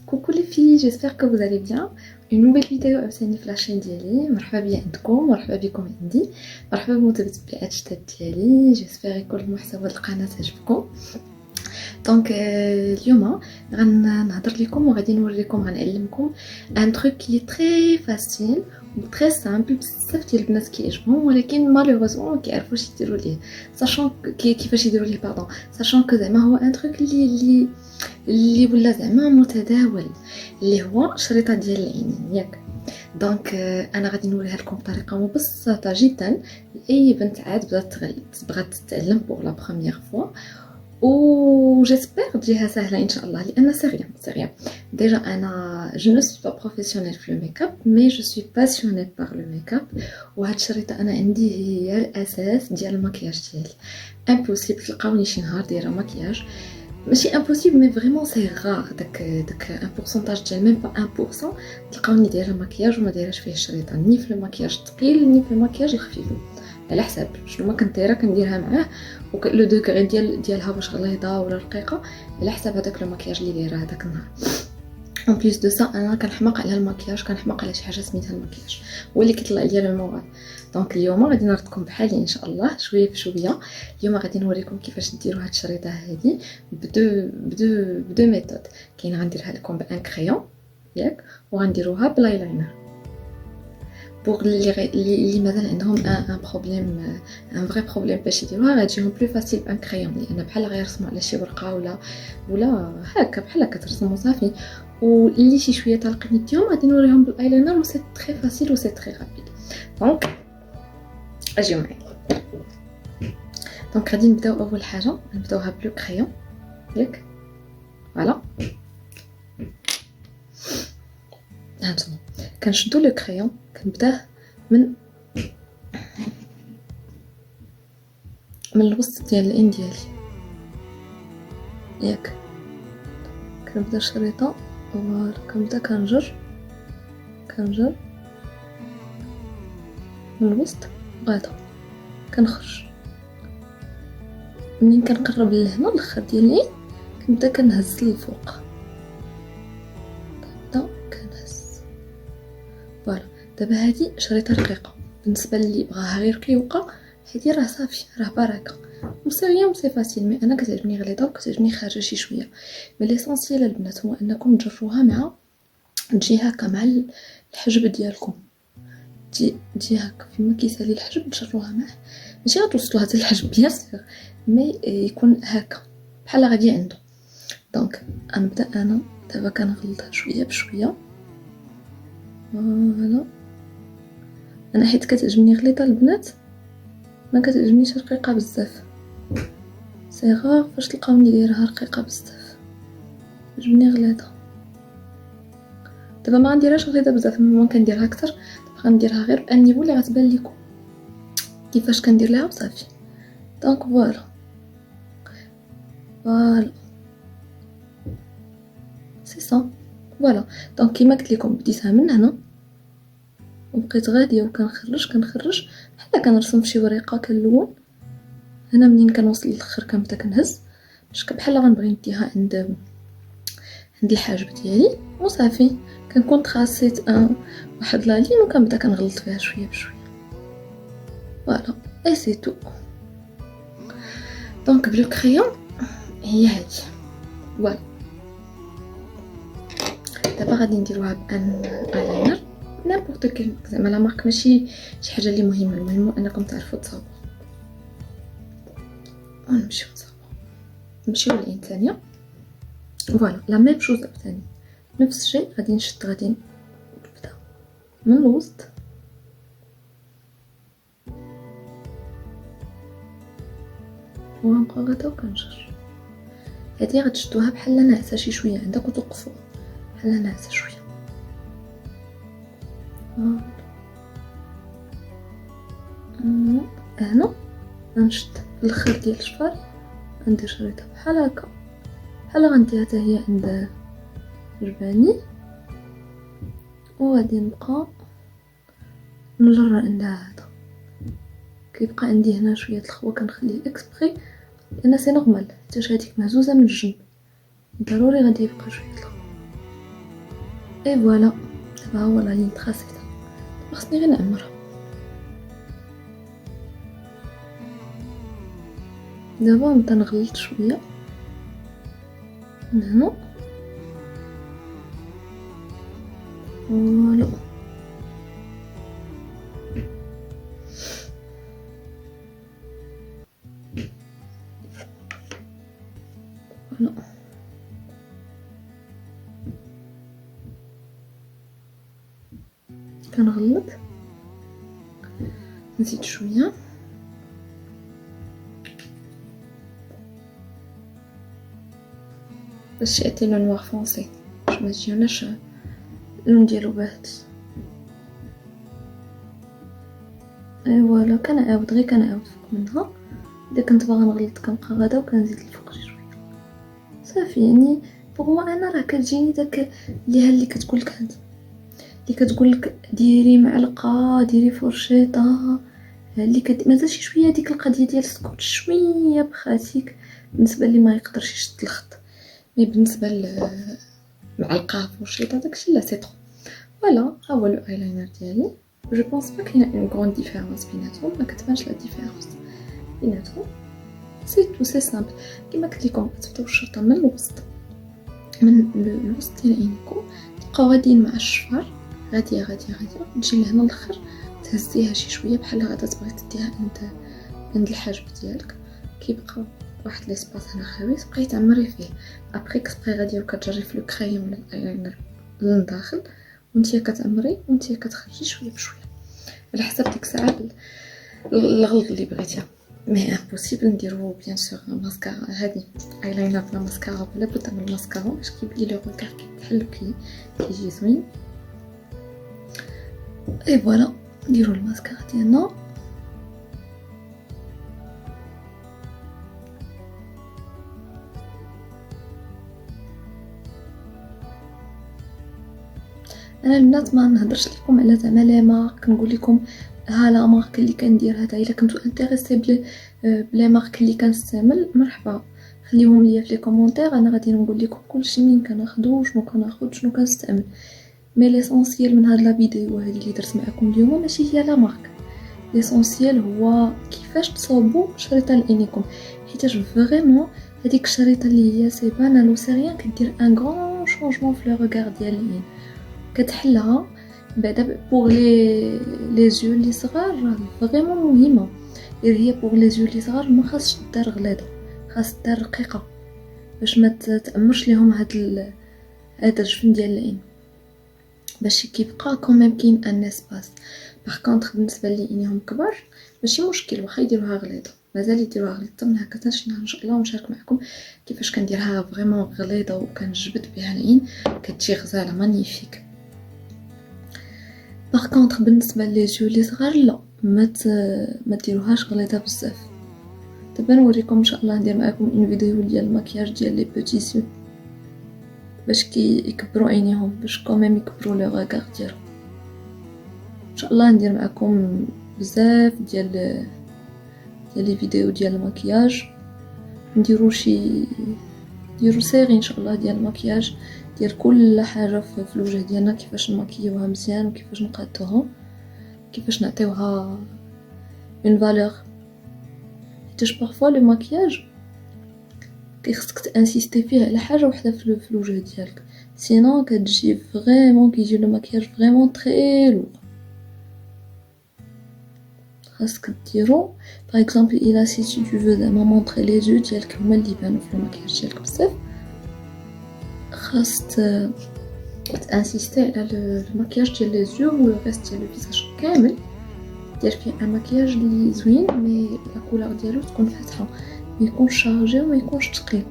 Coucou les filles, j'espère que vous allez bien. Une nouvelle vidéo عاوتاني في لاشين ديالي. مرحبا بيا عندكم، مرحبا بكم عندي، مرحبا بمتابعات الشتات ديالي. جيسبر يكون المحتوى القناة عجبكم. دونك اليوم غنهضر لكم وغادي نوريكم غنعلمكم ان تروك كي تري فاسيل و تري سامبل. بزاف ديال البنات كيعجبهم ولكن مالوغوزمون ما كيعرفوش يديروا ليه، ساشون كيفاش يديروا ليه باردون، ساشون كو زعما هو ان تروك اللي ولا زعما متداول، اللي هو شريطه ديال العينين ياك. دونك انا غادي نوريها لكم بطريقه مبسطه جدا لاي بنت عاد بغات تتعلم بوغ لا بروميير فوا. و جيسبر تجيها سهله ان شاء الله، لان سي ريان ديجا انا جو نو سوي با بروفيسيونيل في الميك اب مي جو سوي باسيونيت بار لو ميك اب. وهاد الشريطه انا عندي هي الاساس ديال المكياج ديالي. امبوسيبل تلقاوني شي نهار دايره مكياج، ماشي امبوسيبل مي فريمون سي غار داك ان بورسونتاج ديال ميم با 1% تلقاوني دايره مكياج وما دايراش فيه الشريطه، ني في المكياج الثقيل ني في المكياج الخفيف، على حساب شنو ما كنت دايره كنديرها معاه. لو دوغري ديالها واش غليظه ولا رقيقه على حساب هذاك المكياج اللي دايره هذاك النهار. اون بليس دو سا انا كنحماق على المكياج، كنحماق على شي حاجه سميتها المكياج، هو اللي كيطلع ليا المورال. دونك اليوم غادي نردكم بحالي ان شاء الله شويه بشويه. اليوم غادي نوريكم كيفاش ديروا هاد الشريطه هذه بدو ميثود. كاين غنديرها لكم بان كريون ياك، وغنديروها بلايلاينر. بوغ اللي مازال عندهم ان بروبليم، ان فري بروبليم باش يديروها، غتجيهم بلو فاسيل بان كريون، لان بحال غيرسموا على شي ورقه ولا هكا بحال هكا ترسموا صافي. واللي شي شويه طالقين يديهم غادي نوريهم بالايلاينر، و سي تري فاسيل و سي تري رابيد. دونك اجيو معايا. دونك غادي نبداو اول حاجه نبداوها بلو كريون ياك، فوالا. هانتوما كنشدو لو كريون، كنبداه من الوسط ديال العين ديالي ياك. كنبدا الشريطه فوالا، كنبدا كنجر من الوسط غادا كنخرج. منين كنقرب لهنا الاخر ديال العين كنبدا كنهز للفوق، كنبدا كنهز فوالا. دابا هذه شريطه رقيقه بالنسبه للي بغاها غير كيوقع، هذه راه صافي راه بركه مسويه وسي فاسيل. مي انا كتعجبني غليظه وكتعجبني خارجه شي شويه. مي ليسونسيال البنات هو انكم تجروها مع تجي هكا مع الحجب ديالكم، تجي هكا فيما كيسالي الحجب تجروها معاه، ماشي غتوصلوها حتى الحجب بيان سيغ، مي يكون هكا بحال غادي عنده. دونك غنبدا انا دابا كنغلطها شويه بشويه فوالا. انا حيت كتعجبني غليظه البنات، ما كتعجبنيش رقيقه بزاف، سي غار فاش تلقاوني دايرها رقيقه بزاف، كتعجبني غليظه. دابا ما غنديرهاش غليظه بزاف، مما كنديرها اكثر. دابا غنديرها غير بان نيفو اللي غتبان لكم كيفاش كندير ليها وصافي. دونك فوالا سي سا فوالا. دونك كيما قلت لكم بديتها من هنا وبقيت غاديه وكنخرج بحال كنرسم في شي ورقه كنلون. هنا منين كنوصل للاخر كنبدا كنهز باش بحال غنبغي نديها عند الحاجب ديالي وصافي. كنكون تراسيت واحد لا لين وكنبدا كنغلط فيها شويه بشويه فوالا اي سي تو. دونك بلو كريون هي هادي فوالا. دابا غادي نديروها بان ايلاينر نيمبورط كيل، زعما لا مارك ماشي شي حاجه اللي مهمه، المهم انكم تعرفوا تصاوبوا. نمشيو للعين الثانيه فوالا لا ميم شوز ثاني، نفس الشيء. غادي نشد، غادي نبدا من الوسط ونبقى غدا وكنجر. هذه غتشدوها بحال ناعسه شي شويه عندك وتوقفوا بحال ناعسه شويه هنا. غنشد الاخر ديال الشفار، غندير شريطه بحال هكا، بحال غنديرها حتى هي عند جباني، وغادي نبقى نجر عندها. هذا كيبقى عندي هنا شويه الخوا كنخليه اكسبري لان سي نورمال حيت هذيك مهزوزه من الجنب، ضروري غادي يبقى شويه الخوا اي فوالا. دابا هو لا لين تراسيتها، دابا خصني غير نعمرها. دابا نبدا نغلط شويه من هنا. فوالا فوالا. كنغلط، نزيد شويه باش يعطي لون نوار فونسي، باش ما تجيوناش اللون ديالو باهت. اي فوالا. كنعاود غير كنعاود فوق منها. اذا كنت باغا نغلط كنبقى غادا وكنزيد الفوق شويه صافي. يعني بوغ انا راه كتجيني داك اللي كتقولك هاد اللي كتقولك ديري معلقه، ديري فرشيطه، اللي مازال شي شويه ديك القضيه ديال سكوت شويه بخاتيك بالنسبه اللي ما يقدرش يشد الخط. مي بالنسبه لمعلقه فرشيطه داكشي لا سي طرو. فوالا ها هو لو ايلاينر ديالي. جو بونس با كاينه اون غروند ديفيرونس بيناتهم، ما كتبانش لا ديفيرونس بيناتهم. سي تو سي سامبل. كيما قلت لكم تبداو الشرطه من الوسط، من الوسط ديال عينيكم، تبقاو غاديين مع الشفار غاديه تجي لهنا الاخر، تهزيها شي شويه بحال غادا تبغي تديها عند الحاجب ديالك. كيبقى واحد ليسباس هنا خاوي تبقاي تعمري فيه. ابري كتبقاي غاديه وكتجري في لو كريون ولا الايلاينر للداخل، وانتي كتعمري وانتي كتخرجي شويه بشويه على حسب ديك الساعه الغلط اللي بغيتيها. مي امبوسيبل نديرو بيان سور ماسكارا. هادي ايلاينر بلا ماسكارا ولا بد من الماسكارا باش كيبلي لو روكار كيتحل كيجي زوين. اي فوالا نديرو الماسكارا ديالنا. انا البنات ما نهضرش لكم على زعما لي مارك، نقول لكم ها لا مارك اللي كندير هذا. الا كنتو انتريسي بلي مارك اللي كنستعمل مرحبا، خليهم ليا في لي كومونتير. انا غادي نقول لكم كلشي منين كناخذو، شنو كناخذ، شنو كنستعمل. مي ليسونسيال من هاد لا فيديو هذه اللي درت معكم اليوم ماشي هي لا مارك. ليسونسيال هو كيفاش تصاوبوا شريطه لعينيكم، حيتاش فريمون هذيك الشريطه اللي هي سي بانال و سيريان كدير ان غران شونجمون في لو ريغار ديال العين. كتحلها بعدا بوغ لي زيو اللي صغار راه فريمون مهمه. غير هي بوغ لي زيو اللي صغار ما خاصش دار غليظه، خاص دار رقيقه باش ما تامرش ليهم هذا الجفن ديال العين، باش كيبقى كوميم كاين ان اسباس. باغ كونطخ بالنسبه لي عينيهم كبار ماشي مشكل، واخا يديروها غليظه مازال يديروها غليظه. من هكا تنشنا ان شاء الله ونشارك معكم كيفاش كنديرها فريمون غليظه وكنجبد بها العين كتجي غزاله مانيفيك. باغ كونطخ بالنسبه لي جو لي صغار لا ما ديروهاش غليظه بزاف. دابا نوريكم ان شاء الله ندير معكم اون فيديو ديال المكياج ديال لي بوتي سو باش يكبروا عينيهم، باش كوميم يكبروا لو ريغار ديالهم. ان شاء الله ندير معكم بزاف ديال لي فيديو ديال المكياج، نديرو نديرو سيري ان شاء الله ديال المكياج ديال كل حاجه في الوجه ديالنا، كيفاش نمكيوها مزيان وكيفاش نقادوها، كيفاش نعطيوها اون فالور. حيتاش بارفوا لو مكياج كيخصك تانسيستي فيه على حاجه وحده في الوجه ديالك، سينو كتجي فريمون كيجي لو مكياج فريمون تري لور. خاصك ديرو باغ اكزومبل الا سي تو فو زعما مونطري لي زو ديالك هما اللي يبانو في المكياج ديالك بزاف، خاص تانسيستي على المكياج ديال لي زو و لو ريست ديال لو فيساج كامل. دير فيه ان مكياج اللي زوين مي لا كولور ديالو تكون فاتحه، ما يكونش شارجي وما يكونش ثقيل.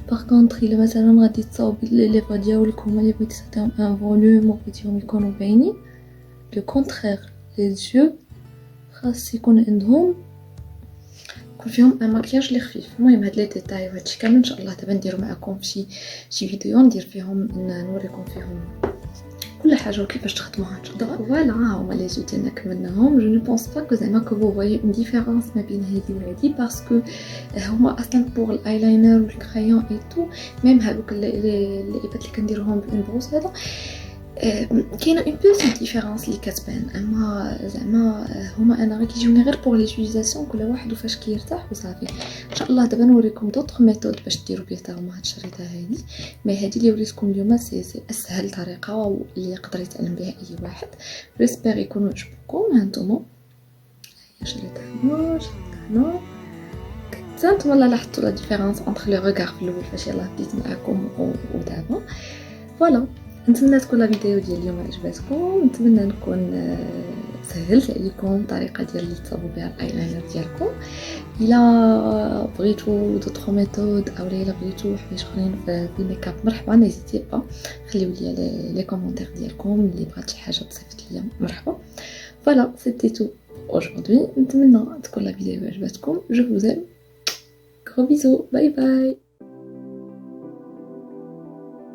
باغ كونطخ الا مثلا غادي تصاوبي لي ليفر ديالك هما اللي بغيتي تعطيهم ان فوليوم وبغيتيهم يكونوا باينين، لو كونترير لي زو خاص يكون عندهم يكون فيهم ان مكياج اللي خفيف. المهم هاد لي ديتاي وهادشي كامل ان شاء الله دابا نديرو معكم في شي فيديو ندير فيهم نوريكم فيهم كل حاجه وكيفاش تخدموها تقدر فوالا هما لي زوتي ديالنا كملناهم. جو نو بونس با كو زعما كو فو فوايي اون ديفيرونس ما بين هادي وهادي باسكو هما اصلا بوغ الايلاينر والكرايون اي تو ميم هذوك لي ايبات اللي كنديروهم بون بروس هذا كاينه اون بوتيت ديفيرونس اللي كتبان. اما زعما هما انا كيجيوني غير بوغ ليوتيليزاسيون كل واحد وفاش كيرتاح وصافي. ان شاء الله دابا نوريكم دوطخ ميثود باش ديروا بها حتى هما هاد الشريطه هادي. مي هادي اللي وريتكم اليوم سي اسهل طريقه اللي يقدر يتعلم بها اي واحد. جيسبر يكونوا عجبكم. هانتوما شريطه هنا شريطه هنا نتوما لا لاحظتوا لا ديفيرونس انتر لو ريغار في الاول فاش يلاه بديت معكم ودابا. فوالا نتمنى تكون لا فيديو ديال اليوم عجبتكم. نتمنى نكون سهلت عليكم الطريقه ديال اللي تصاوبوا بها الايلاينر ديالكم. الا بغيتوا دوطخ ميثود او الا بغيتوا حوايج اخرين في الميك اب مرحبا نيزيتي با خليو لي لي كومونتير ديالكم. اللي بغات شي حاجه تصيفط ليا مرحبا. فوالا سيتي تو aujourd'hui نتمنى تكون لا فيديو عجبتكم. جو vous aime. Gros bisous, bye bye.